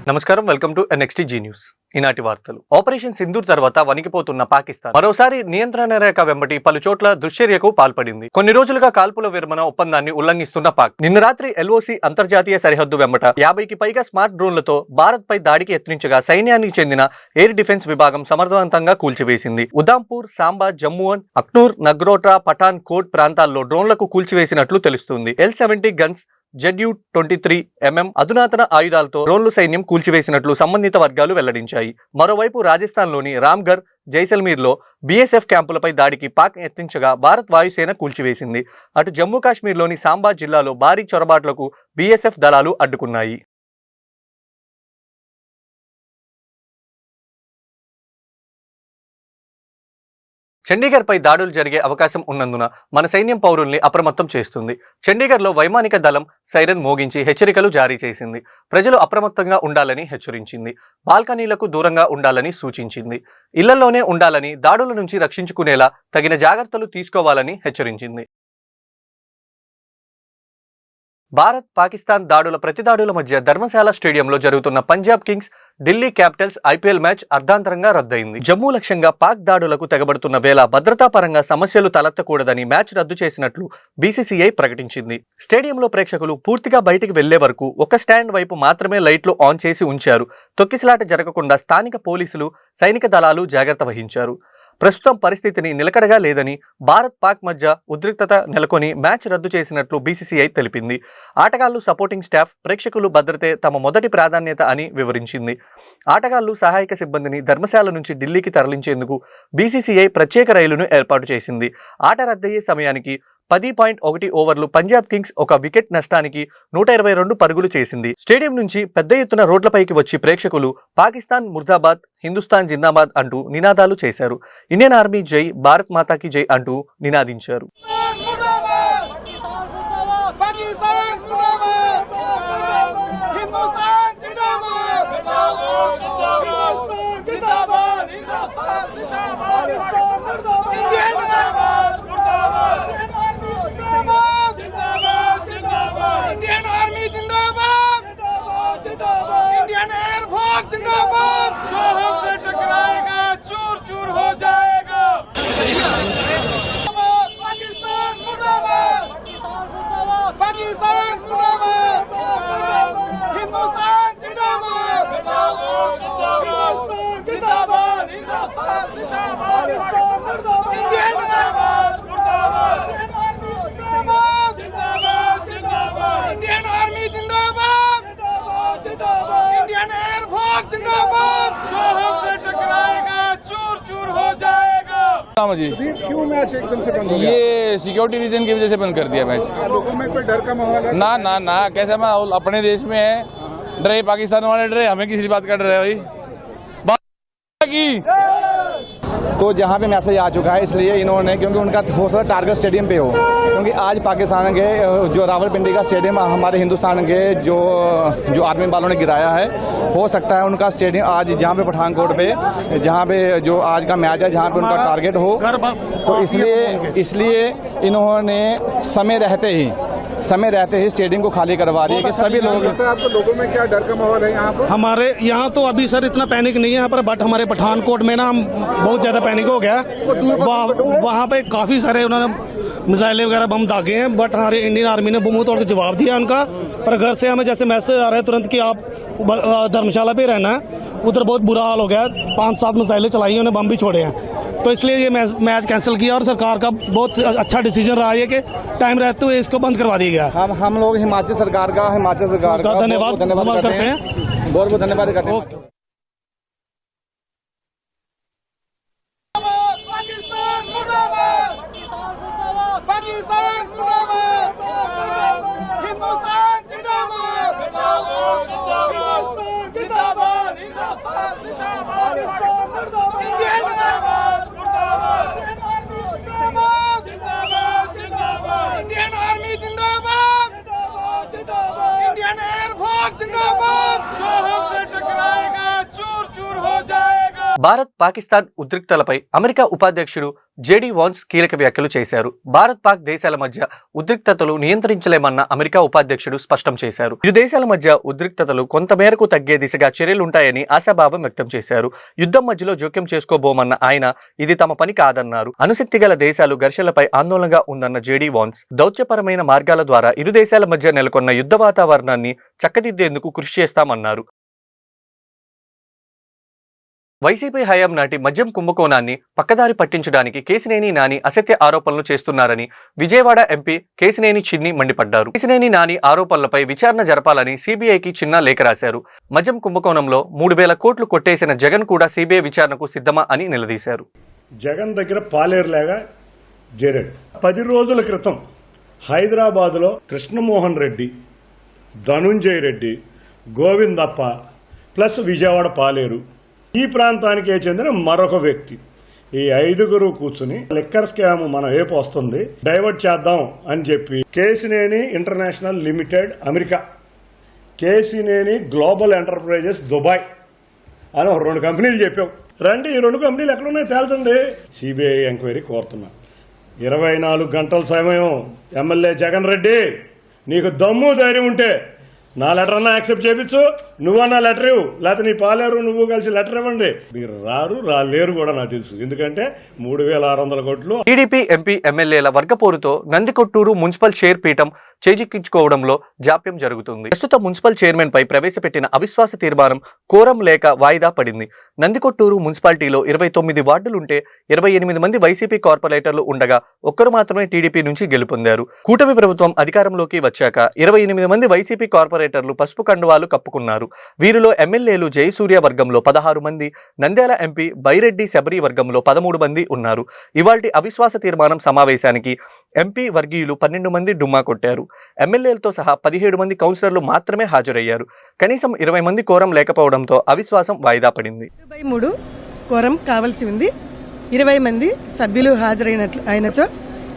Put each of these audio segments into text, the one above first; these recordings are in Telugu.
నమస్కారం, వెల్కమ్ టు NXTG న్యూస్. ఈనాటి వార్తలు. ఆపరేషన్ సింధూర్ తర్వాత వణికిపోతున్న పాకిస్తాన్ మరోసారి నియంత్రణ రేఖ వెంబడి పలు చోట్ల దుశ్చర్యకు పాల్పడింది. కొన్ని రోజులుగా కాల్పుల విరమణ ఒప్పందాన్ని ఉల్లంఘిస్తున్న పాక్ నిన్న రాత్రి LOC అంతర్జాతీయ సరిహద్దు వెంబట 50కి పైగా స్మార్ట్ డ్రోన్లతో భారత్ పై దాడికి యత్నించగా సైన్యానికి చెందిన ఎయిర్ డిఫెన్స్ విభాగం సమర్థవంతంగా కూల్చివేసింది. ఉదాంపూర్, సాంబా, జమ్మూన్, అక్నూర్, నగ్రోటా, పఠాన్ కోట్ ప్రాంతాల్లో డ్రోన్లకు కూల్చివేసినట్లు తెలుస్తుంది. L-70 గన్స్, ZU-23mm అధునాతన ఆయుధాలతో డ్రోన్లు సైన్యం కూల్చివేసినట్లు సంబంధిత వర్గాలు వెల్లడించాయి. మరోవైపు రాజస్థాన్లోని రామ్గర్, జైసల్మీర్లో BSF క్యాంపులపై దాడికి పాక్ యత్నించగా భారత్ వాయుసేన కూల్చివేసింది. అటు జమ్మూ కాశ్మీర్లోని సాంబా జిల్లాలో భారీ చొరబాట్లకు BSF దళాలు అడ్డుకున్నాయి. చండీగఢ్ పై దాడులు జరిగే అవకాశం ఉన్నందున మన సైన్యం పౌరుల్ని అప్రమత్తం చేస్తుంది. చండీగఢ్లో వైమానిక దళం సైరన్ మోగించి హెచ్చరికలు జారీ చేసింది. ప్రజలు అప్రమత్తంగా ఉండాలని హెచ్చరించింది. బాల్కనీలకు దూరంగా ఉండాలని సూచించింది. ఇళ్లలోనే ఉండాలని, దాడుల నుంచి రక్షించుకునేలా తగిన జాగ్రత్తలు తీసుకోవాలని హెచ్చరించింది. భారత్ పాకిస్తాన్ దాడుల ప్రతిదాడుల మధ్య ధర్మశాల స్టేడియంలో జరుగుతున్న Punjab Kings Delhi Capitals IPL match అర్ధాంతరంగా రద్దయింది. జమ్మూ లక్ష్యంగా పాక్ దాడులకు తెగబడుతున్న వేళ భద్రతా పరంగా సమస్యలు తలెత్తకూడదని మ్యాచ్ రద్దు చేసినట్లు BCCI ప్రకటించింది. స్టేడియంలో ప్రేక్షకులు పూర్తిగా బయటికి వెళ్లే వరకు ఒక స్టాండ్ వైపు మాత్రమే లైట్లు ఆన్ చేసి ఉంచారు. తొక్కిసలాట జరగకుండా స్థానిక పోలీసులు, సైనిక దళాలు జాగ్రత్త వహించారు. ప్రస్తుతం పరిస్థితిని నిలకడగా లేదని, భారత్ పాక్ మధ్య ఉద్రిక్తత నెలకొని మ్యాచ్ రద్దు చేసినట్లు BCCI తెలిపింది. ఆటగాళ్లు, సపోర్టింగ్ స్టాఫ్, ప్రేక్షకులు భద్రతే తమ మొదటి ప్రాధాన్యత అని వివరించింది. ఆటగాళ్లు, సహాయక సిబ్బందిని ధర్మశాల నుంచి ఢిల్లీకి తరలించేందుకు BCCI ప్రత్యేక రైలును ఏర్పాటు చేసింది. ఆట రద్దయ్యే సమయానికి 10.1 ఓవర్లు పంజాబ్ కింగ్స్ ఒక వికెట్ నష్టానికి 122 పరుగులు చేసింది. స్టేడియం నుంచి పెద్ద ఎత్తున రోడ్లపైకి వచ్చి ప్రేక్షకులు పాకిస్తాన్ ముర్దాబాద్, హిందుస్థాన్ జిందాబాద్ అంటూ నినాదాలు చేశారు. ఇండియన్ ఆర్మీ జై, భారత్ మాతాకి జై అంటూ నినాదించారు. इंडियन आर्मी जिंदाबाद, इंडियन एयरफोर्स जिंदाबाद। जो हमसे टकराएगा चूर चूर हो जाएगा। पाकिस्तान मुर्दाबाद, पाकिस्तान मुर्दाबाद, हिंदुस्तान जिंदाबाद, जिंदाबाद, जिंदाबाद, इंडियन इंडियन आर्मी जिंदाबाद, इंडियन एयरफोर्स जिंदाबाद। जो हमसे टकराएगा चूर चूर हो जाएगा। जी क्यों मैच एकदम से बंद हो गया? ये सिक्योरिटी रीजन की वजह से बंद कर दिया मैच। लोगों में कोई डर का माहौल है? ना ना ना, कैसा माहौल? अपने देश में है, डरे पाकिस्तान वाले डरे, हमें किसी बात का डर है भाई? बात की तो जहाँ पे मैसेज आ चुका है, इसलिए इन्होंने, क्योंकि उनका हो सकता टारगेट स्टेडियम पे हो, क्योंकि आज पाकिस्तान के जो रावलपिंडी का स्टेडियम हमारे हिंदुस्तान के जो आर्मी वालों ने गिराया है, हो सकता है उनका स्टेडियम आज जहाँ पे पठानकोट पे, जहाँ पे जो आज का मैच है, जहाँ पे उनका टारगेट हो, तो इसलिए इन्होंने समय रहते ही स्टेडियम को खाली करवा दिया कि सभी लोग। आपको लोगों में क्या डर का माहौल है यहाँ पर? हमारे यहाँ तो अभी सर इतना पैनिक नहीं है यहाँ पर, बट हमारे पठानकोट में ना बहुत ज़्यादा पैनिक हो गया। वहाँ पे काफ़ी सारे उन्होंने मिसाइलें वगैरह बम दागे हैं, बट हमारे इंडियन आर्मी ने मुंह तोड़ के जवाब दिया उनका। पर घर से हमें जैसे मैसेज आ रहा है तुरंत कि आप धर्मशाला पे रहना है, उधर बहुत बुरा हाल हो गया। 5-7 मिसाइलें चलाई, उन्हें बम भी छोड़े हैं, तो इसलिए ये मैच कैंसिल किया। और सरकार का बहुत अच्छा डिसीजन रहा है कि टाइम रहते हुए इसको बंद करवा दिया गया। हम लोग हिमाचल सरकार का धन्यवाद करते हैं, बहुत बहुत धन्यवाद करते हैं। पाकिस्तान मुर्दाबाद, पाकिस्तान मुर्दाबाद, हिंदुस्तान जिंदाबाद, जिंदाबाद, जिंदाबाद, इंडियन इंडियन आर्मी जिंदाबाद, इंडियन एयरफोर्स जिंदाबाद। जो हमसे टकराएगा चूर चूर हो जाएगा। భారత్ పాకిస్తాన్ ఉద్రిక్తలపై అమెరికా ఉపాధ్యక్షుడు జేడీ వాన్స్ కీలక వ్యాఖ్యలు చేశారు. భారత్ పాక్ దేశాల మధ్య ఉద్రిక్తతలు నియంత్రించలేమన్న అమెరికా ఉపాధ్యక్షుడు స్పష్టం చేశారు. ఇరు దేశాల మధ్య ఉద్రిక్తతలు కొంతమేరకు తగ్గే దిశగా చర్యలుంటాయని ఆశాభావం వ్యక్తం చేశారు. యుద్ధం మధ్యలో జోక్యం చేసుకోబోమన్న ఆయన ఇది తమ పని కాదన్నారు. అణుశక్తి గల దేశాలు ఘర్షణలపై ఆందోళనగా ఉందన్న జేడీ వాన్స్ దౌత్యపరమైన మార్గాల ద్వారా ఇరు దేశాల మధ్య నెలకొన్న యుద్ధ వాతావరణాన్ని చక్కదిద్దేందుకు కృషి చేస్తామన్నారు. వైసీపీ హయాం నాటి మద్యం కుంభకోణాన్ని పక్కదారి పట్టించడానికి కేశినేని నాని అసత్య ఆరోపణలు చేస్తున్నారని విజయవాడ ఎంపీ కేశినేని చిన్ని మండిపడ్డారు. కేశినేని నాని ఆరోపణలపై విచారణ జరపాలని సిబిఐకి చిన్న లేఖ రాశారు. మద్యం కుంభకోణంలో 3,000 కోట్లు కొట్టేసిన జగన్ కూడా సిబిఐ విచారణకు సిద్ధమా అని నిలదీశారు. జగన్ దగ్గర పాలేరులాగా చేరాడు. 10 రోజుల క్రితం హైదరాబాదులో కృష్ణమోహన్ రెడ్డి, ధనుంజయ రెడ్డి, గోవిందప్ప ప్లస్ విజయవాడ పాలేరు ఈ ప్రాంతానికే చెందిన మరొక వ్యక్తి ఈ 5గురు కూర్చుని లిక్కర్ స్కామ్ మన వైపు వస్తుంది డైవర్ట్ చేద్దాం అని చెప్పి Kesineni international limited America, Kesineni global enterprises Dubai అని ఒక 2 కంపెనీలు చెప్పాం. రండి ఈ 2 కంపెనీలు ఎక్కడున్నాయో తేల్చండి. సిబిఐ ఎంక్వైరీ కోరుతున్నా. 24 గంటల సమయం. ఎమ్మెల్యే జగన్ రెడ్డి నీకు దమ్ము ధైర్యం ఉంటే నా లెటర్ అన్నా యాక్సెప్ట్ చేయించు, నువ్వన్నా లెటర్ ఇవ్వు, లేకపోతే నీ పాలేరు నువ్వు కలిసి లెటర్ ఇవ్వండి. మీరు రాలేరు కూడా నాకు తెలుసు, ఎందుకంటే 3,600 కోట్లు. టీడీపీ ఎంపీ ఎమ్మెల్యేల వర్గపోరుతో నందికొట్టూరు మున్సిపల్ చైర్ పీఠం చేజిక్కించుకోవడంలో జాప్యం జరుగుతుంది. ప్రస్తుత మున్సిపల్ చైర్మన్ పై ప్రవేశపెట్టిన అవిశ్వాస తీర్మానం కోరం లేక వాయిదా పడింది. నందికొట్టూరు మున్సిపాలిటీలో 29 వార్డులుంటే 28 మంది వైసీపీ కార్పొరేటర్లు ఉండగా ఒక్కరు మాత్రమే టీడీపీ నుంచి గెలుపొందారు. కూటమి ప్రభుత్వం అధికారంలోకి వచ్చాక 28 మంది వైసీపీ కార్పొరేటర్లు పసుపు కండువాలు కప్పుకున్నారు. వీరిలో ఎమ్మెల్యేలు జయసూర్య వర్గంలో 16 మంది, నంద్యాల ఎంపీ బైరెడ్డి శబరి వర్గంలో 13 మంది ఉన్నారు. ఇవాల్టి అవిశ్వాస తీర్మానం సమావేశానికి ఎంపీ వర్గీయులు 12 మంది డుమ్మా కొట్టారు. ఎమ్మెల్యేలతో సహా 17 మంది కౌన్సిలర్లు మాత్రమే హాజరయ్యారు. కనీసం 20 మంది కోరం లేకపోవడంతో అవిశ్వాసం వాయిదా పడింది. 3 కోరం కావాల్సి ఉంది. 20 మంది సభ్యులు అయినచో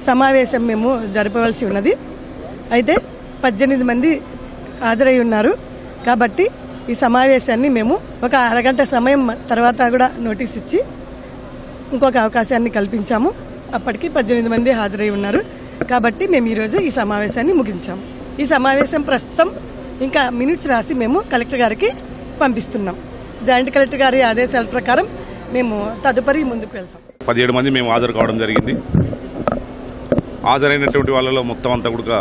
సమావేశం మేము జరపవలసి ఉన్నది. అయితే 18 మంది హాజరై ఉన్నారు. కాబట్టి ఈ సమావేశాన్ని మేము ఒక అరగంట సమయం తర్వాత కూడా నోటీస్ ఇచ్చి ఇంకొక అవకాశాన్ని కల్పించాము. అప్పటికి 18 మంది హాజరై ఉన్నారు. కాబట్టి మేము ఈరోజు ఈ సమావేశాన్ని ముగించాము. ఈ సమావేశం ప్రస్తుతం ఇంకా మినిట్స్ రాసి మేము కలెక్టర్ గారికి పంపిస్తున్నాం. జాయింట్ కలెక్టర్ గారి ఆదేశాల ప్రకారం మేము తదుపరి ముందుకు వెళ్తాం. 17 మంది మేము హాజరు కావడం జరిగింది. హాజరైనటువంటి వాళ్ళలో మొత్తం అంతా కూడా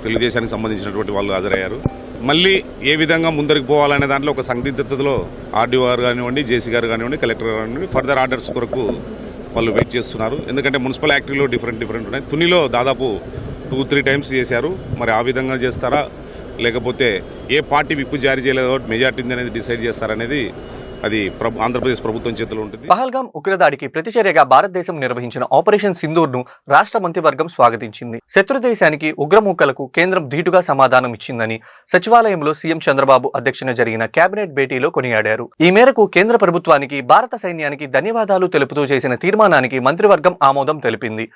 తెలుగుదేశానికి సంబంధించినటువంటి వాళ్ళు హాజరయ్యారు. మళ్ళీ ఏ విధంగా ముందరికి పోవాలనే దాంట్లో ఒక సందిగ్ధతలో ఆర్డీఓ గారు కానివ్వండి, జేసీ గారు కానివ్వండి, కలెక్టర్ గారు కానివ్వండి ఫర్దర్ ఆర్డర్స్ కొరకు వాళ్ళు వెయిట్ చేస్తున్నారు. ఎందుకంటే మున్సిపల్ యాక్టివ్లో డిఫరెంట్ ఉన్నాయి. తునిలో దాదాపు 2-3 టైమ్స్ చేశారు. మరి ఆ విధంగా చేస్తారా లేకపోతే ఏ పార్టీ విప్పు జారీ చేయలేదో మెజార్టీ అనేది డిసైడ్ చేస్తారనేది అది ఆంధ్రప్రదేశ్ ప్రభుత్వం చేతిలో ఉంటుంది. పహల్గాం ఉగ్రదాడికి ప్రతిచర్యగా భారతదేశం నిర్వహించిన ఆపరేషన్ సింధూర్ ను రాష్ట్ర మంత్రివర్గం స్వాగతించింది. శత్రు దేశానికి ఉగ్రమూకలకు కేంద్రం ధీటుగా సమాధానం ఇచ్చిందని సచివాలయంలో సీఎం చంద్రబాబు అధ్యక్షతన జరిగిన కేబినెట్ భేటీలో కొనియాడారు. ఈ మేరకు కేంద్ర ప్రభుత్వానికి, భారత సైన్యానికి ధన్యవాదాలు తెలుపుతూ చేసిన తీర్మానానికి మంత్రివర్గం ఆమోదం తెలిపింది.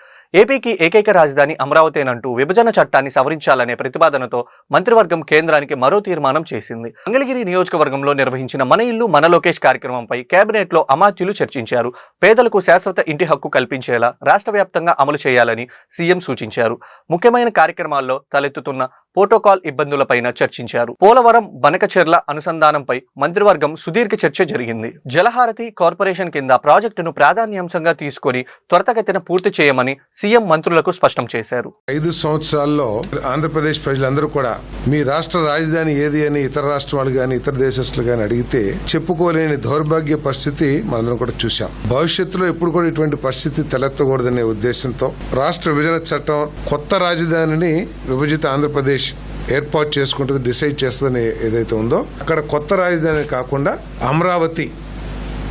ఏపీకి ఏకైక రాజధాని అమరావతేనంటూ విభజన చట్టాన్ని సవరించాలనే ప్రతిపాదనతో మంత్రివర్గం కేంద్రానికి మరో తీర్మానం చేసింది. మంగళగిరి నియోజకవర్గంలో నిర్వహించిన మన ఇల్లు మన లోకేష్ కార్యక్రమంపై కేబినెట్ లో అమాత్యులు చర్చించారు. పేదలకు శాశ్వత ఇంటి హక్కు కల్పించేలా రాష్ట్ర వ్యాప్తంగా అమలు చేయాలని సీఎం సూచించారు. ముఖ్యమైన కార్యక్రమాల్లో తలెత్తుతున్న ప్రోటోకాల్ ఇబ్బందులపైన చర్చించారు. పోలవరం బనకచెర్ల అనుసంధానంపై మంత్రివర్గం సుదీర్ఘ చర్చ జరిగింది. జలహారతి కార్పొరేషన్ కింద ప్రాజెక్టును ప్రాధాన్యాంశంగా తీసుకుని త్వరితగతిన పూర్తి చేయమని సీఎం మంత్రులకు స్పష్టం చేశారు. 5 సంవత్సరాల్లో ఆంధ్రప్రదేశ్ ప్రజలందరూ కూడా మీ రాష్ట్ర రాజధాని ఏది అని ఇతర రాష్ట్రాలు గాని ఇతర దేశస్తులు గాని అడిగితే చెప్పుకోలేని దౌర్భాగ్య పరిస్థితి మనందరం కూడా చూశాం. భవిష్యత్తులో ఎప్పుడు కూడా ఇటువంటి పరిస్థితి తలెత్తకూడదనే ఉద్దేశంతో రాష్ట్ర విభజన చట్టం కొత్త రాజధానిని విభజిత ఆంధ్రప్రదేశ్ ఏర్పాటు చేసుకుంటుంది, డిసైడ్ చేస్తుందని ఏదైతే ఉందో అక్కడ కొత్త రాజధాని కాకుండా Amaravati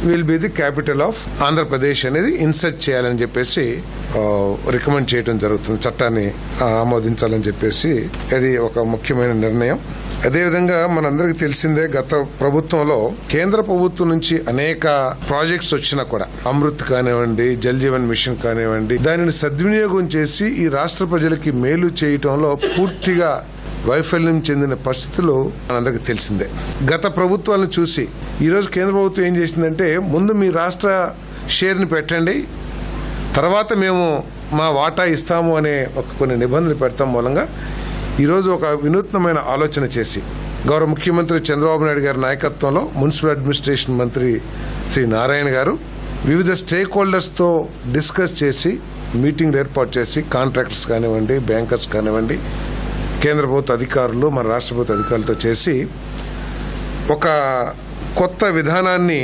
will be the capital of Andhra Pradesh అనేది ఇన్సర్ట్ చేయాలని చెప్పేసి రికమెండ్ చేయడం జరుగుతుంది. చట్టాన్ని ఆమోదించాలని చెప్పేసి అది ఒక ముఖ్యమైన నిర్ణయం. అదేవిధంగా మనందరికీ తెలిసిందే, గత ప్రభుత్వంలో కేంద్ర ప్రభుత్వం నుంచి అనేక ప్రాజెక్ట్స్ వచ్చినా కూడా అమృత్ కానివ్వండి, జల్ జీవన్ మిషన్ కానివ్వండి, దానిని సద్వినియోగం చేసి ఈ రాష్ట్ర ప్రజలకి మేలు చేయటంలో పూర్తిగా వైఫల్యం చెందిన పరిస్థితులు మనందరికీ తెలిసిందే. గత ప్రభుత్వాలను చూసి ఈరోజు కేంద్ర ప్రభుత్వం ఏం చేసిందంటే, ముందు మీ రాష్ట్ర షేర్ని పెట్టండి, తర్వాత మేము మా వాటా ఇస్తాము అనే కొన్ని నిబంధనలు పెడతాం మూలంగా ఈరోజు ఒక వినూత్నమైన ఆలోచన చేసి గౌరవ ముఖ్యమంత్రి చంద్రబాబు నాయుడు గారి నాయకత్వంలో మున్సిపల్ అడ్మినిస్ట్రేషన్ మంత్రి శ్రీ నారాయణ గారు వివిధ స్టేక్ హోల్డర్స్తో డిస్కస్ చేసి మీటింగ్లు ఏర్పాటు చేసి కాంట్రాక్టర్స్ కానివ్వండి, బ్యాంకర్స్ కానివ్వండి, కేంద్ర ప్రభుత్వ అధికారులు, మన రాష్ట్ర ప్రభుత్వ అధికారులతో చేసి ఒక కొత్త విధానాన్ని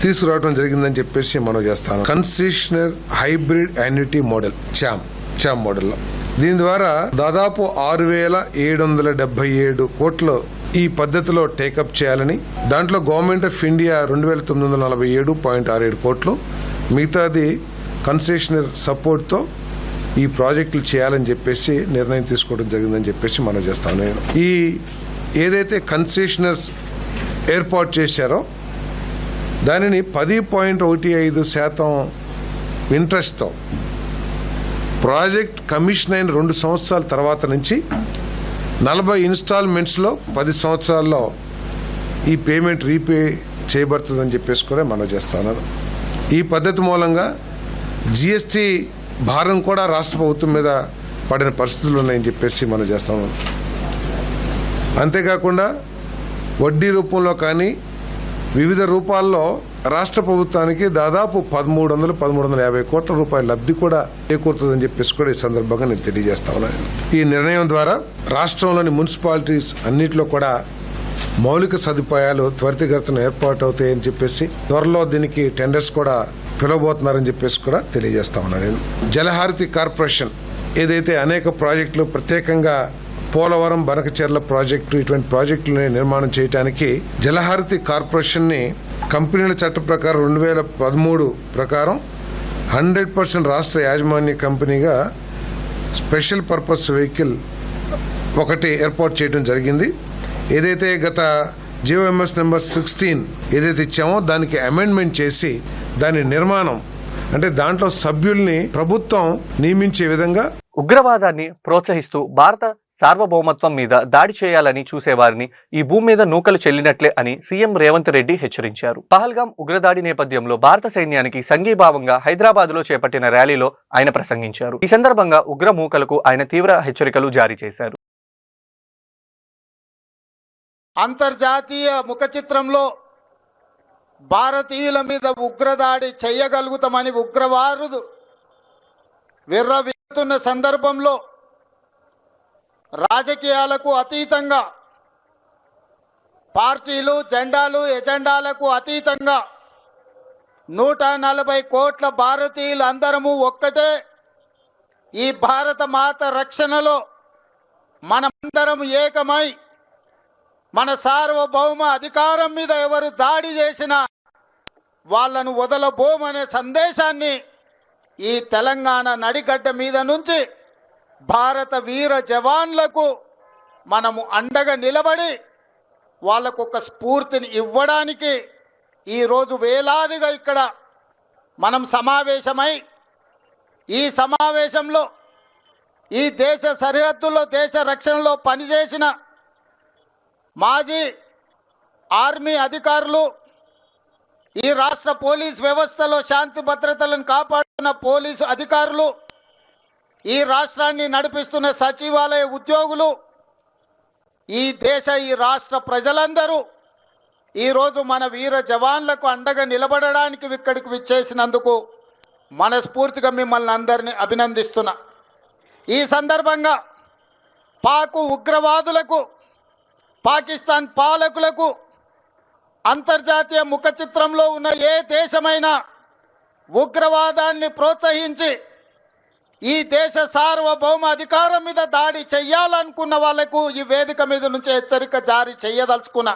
తీసుకురావడం జరిగిందని చెప్పేసి మనం చేస్తాను. కన్సెషనర్ హైబ్రిడ్ యాన్యుటీ మోడల్, చామ్ మోడల్లో దీని ద్వారా దాదాపు 6,777 కోట్లు ఈ పద్ధతిలో టేకప్ చేయాలని, దాంట్లో గవర్నమెంట్ ఆఫ్ ఇండియా 2,947.67 కోట్లు, మిగతాది కన్సెషనర్ సపోర్ట్తో ఈ ప్రాజెక్టులు చేయాలని చెప్పేసి నిర్ణయం తీసుకోవడం జరిగిందని చెప్పేసి మనం చేస్తాను. నేను ఈ ఏదైతే కన్సెషనర్స్ ఏర్పాటు చేశారో దానిని 10.15% ఇంట్రెస్ట్తో ప్రాజెక్ట్ కమిషన్ అయిన 2 సంవత్సరాల తర్వాత నుంచి 40 ఇన్స్టాల్మెంట్స్లో 10 సంవత్సరాల్లో ఈ పేమెంట్ రీపే చేయబడుతుందని చెప్పేసి కూడా మనం చేస్తాను. ఈ పద్ధతి మూలంగా జిఎస్టీ భారం కూడా రాష్ట్ర ప్రభుత్వం మీద పడిన పరిస్థితులు ఉన్నాయని చెప్పేసి మనం చేస్తాము. అంతేకాకుండా వడ్డీ రూపంలో కానీ వివిధ రూపాల్లో రాష్ట్ర ప్రభుత్వానికి దాదాపు 1,350 కోట్ల రూపాయల లబ్ధి కూడా చేకూరుతుందని చెప్పేసి కూడా ఈ సందర్భంగా నేను తెలియజేస్తా ఉన్నాను. ఈ నిర్ణయం ద్వారా రాష్ట్రంలోని మున్సిపాలిటీస్ అన్నింటిలో కూడా మౌలిక సదుపాయాలు త్వరితగతిన ఏర్పాటు అవుతాయని చెప్పేసి త్వరలో దీనికి టెండర్స్ కూడా పిలవబోతున్నారని చెప్పేసి కూడా తెలియజేస్తా ఉన్నాను. నేను జలహారతి కార్పొరేషన్ ఏదైతే అనేక ప్రాజెక్టులు, ప్రత్యేకంగా పోలవరం, బనకచెర్ల ప్రాజెక్టు, ఇటువంటి ప్రాజెక్టులని నిర్మాణం చేయడానికి జలహారతి కార్పొరేషన్ని కంపెనీల చట్టం ప్రకారం 2013 ప్రకారం 100% రాష్ట్ర యాజమాన్య కంపెనీగా స్పెషల్ పర్పస్ వెహికల్ ఒకటి ఏర్పాటు చేయడం జరిగింది. ఏదైతే గత జిఓఎంఎస్ నెంబర్ 16 ఏదైతే ఇచ్చామో దానికి అమెండ్మెంట్ చేసి దాని నిర్మాణం అంటే దాంట్లో సభ్యుల్ని ప్రభుత్వం నియమించే విధంగా ఉగ్రవాదాన్ని ప్రోత్సహిస్తూ భారత సార్వభౌమత్వం మీద దాడి చేయాలని చూసేవారిని ఈ భూమి మీద నూకలు చెల్లినట్లే అని సీఎం రేవంత్ రెడ్డి హెచ్చరించారు. పహల్గాం ఉగ్రదాడి నేపథ్యంలో భారత సైన్యానికి సంఘీభావంగా హైదరాబాద్ లో చేపట్టిన ర్యాలీలో ఆయన ప్రసంగించారు. ఈ సందర్భంగా ఉగ్రమూకలకు ఆయన తీవ్ర హెచ్చరికలు జారీ చేశారు. అంతర్జాతీయ ముఖ చిత్రంలో భారతీయుల మీద ఉగ్రదాడి చేయగలుగుతామని ఉగ్రవారుడు విర్రవీగుతున్న సందర్భంలో రాజకీయాలకు అతీతంగా, పార్టీలు, జెండాలు, ఎజెండాలకు అతీతంగా 140 కోట్ల భారతీయులు అందరము ఒక్కటే. ఈ భారత మాత రక్షణలో మనమందరం ఏకమై మన సార్వభౌమ అధికారం మీద ఎవరు దాడి చేసినా వాళ్లను వదలబోమనే సందేశాన్ని ఈ తెలంగాణ నడిగడ్డ మీద నుంచి భారత వీర జవాన్లకు మనము అండగా నిలబడి వాళ్లకు ఒక స్ఫూర్తిని ఇవ్వడానికి ఈరోజు వేలాదిగా ఇక్కడ మనం సమావేశమై, ఈ సమావేశంలో ఈ దేశ సరిహద్దుల్లో దేశ రక్షణలో పనిచేసిన మాజీ ఆర్మీ అధికారులు, ఈ రాష్ట్ర పోలీస్ వ్యవస్థలో శాంతి భద్రతలను కాపాడుతున్న పోలీసు అధికారులు, ఈ రాష్ట్రాన్ని నడిపిస్తున్న సచివాలయ ఉద్యోగులు, ఈ రాష్ట్ర ప్రజలందరూ ఈరోజు మన వీర జవాన్లకు అండగా నిలబడడానికి ఇక్కడికి విచ్చేసినందుకు మనస్ఫూర్తిగా మిమ్మల్ని అందరినీ అభినందిస్తున్నా. ఈ సందర్భంగా పాక్ ఉగ్రవాదులకు, పాకిస్తాన్ పాలకులకు అంతర్జాతీయ ముఖ చిత్రంలో ఉన్న ఏ దేశమైనా ఉగ్రవాదాన్ని ప్రోత్సహించి ఈ దేశ సార్వభౌమ అధికారం మీద దాడి చెయ్యాలనుకున్న వాళ్లకు ఈ వేదిక మీద నుంచి హెచ్చరిక జారీ చేయదలుచుకున్నా.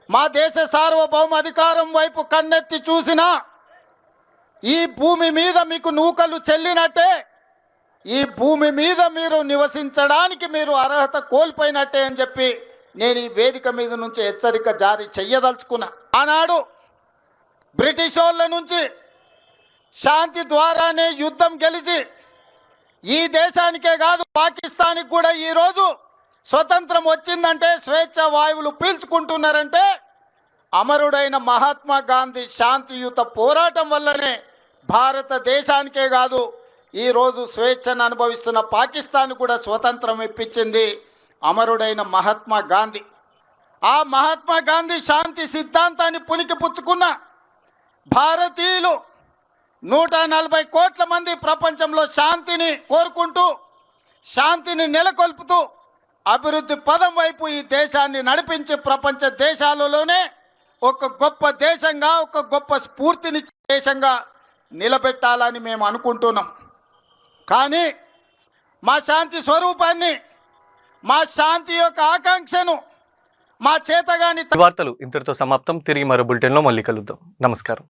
మా దేశ సార్వభౌమ అధికారం వైపు కన్నెత్తి చూసినా ఈ భూమి మీద మీకు నూకలు చెల్లినట్టే, ఈ భూమి మీద మీరు నివసించడానికి మీరు అర్హత కోల్పోయినట్టే అని చెప్పి నేను ఈ వేదిక మీద నుంచి హెచ్చరిక జారీ చెయ్యదలుచుకున్నా. ఆనాడు బ్రిటిష్ వాళ్ళ నుంచి శాంతి ద్వారానే యుద్ధం గెలిచి ఈ దేశానికే కాదు పాకిస్తాన్కి కూడా ఈరోజు స్వతంత్రం వచ్చిందంటే స్వేచ్ఛ వాయువులు పీల్చుకుంటున్నారంటే అమరుడైన మహాత్మా గాంధీ శాంతియుత పోరాటం వల్లనే భారతదేశానికే కాదు ఈరోజు స్వేచ్ఛను అనుభవిస్తున్న పాకిస్తాన్ కూడా స్వతంత్రం ఇప్పించింది అమరుడైన మహాత్మా గాంధీ. ఆ మహాత్మా గాంధీ శాంతి సిద్ధాంతాన్ని పుణికిపుచ్చుకున్న భారతీయులు 140 కోట్ల మంది ప్రపంచంలో శాంతిని కోరుకుంటూ శాంతిని నెలకొల్పుతూ అభివృద్ధి పదం వైపు ఈ దేశాన్ని నడిపించి ప్రపంచ దేశాలలోనే ఒక గొప్ప దేశంగా ఒక గొప్ప స్ఫూర్తినిచ్చే దేశంగా నిలబెట్టాలని మేము అనుకుంటున్నాం. కానీ మా శాంతి స్వరూపాన్ని మా శాంతి యొక్క ఆకాంక్షను మా చేతగాని వార్తలు ఇంతటితో సమాప్తం. తిరిగి మరో బులెటిన్లో మళ్ళీ కలుద్దాం. నమస్కారం.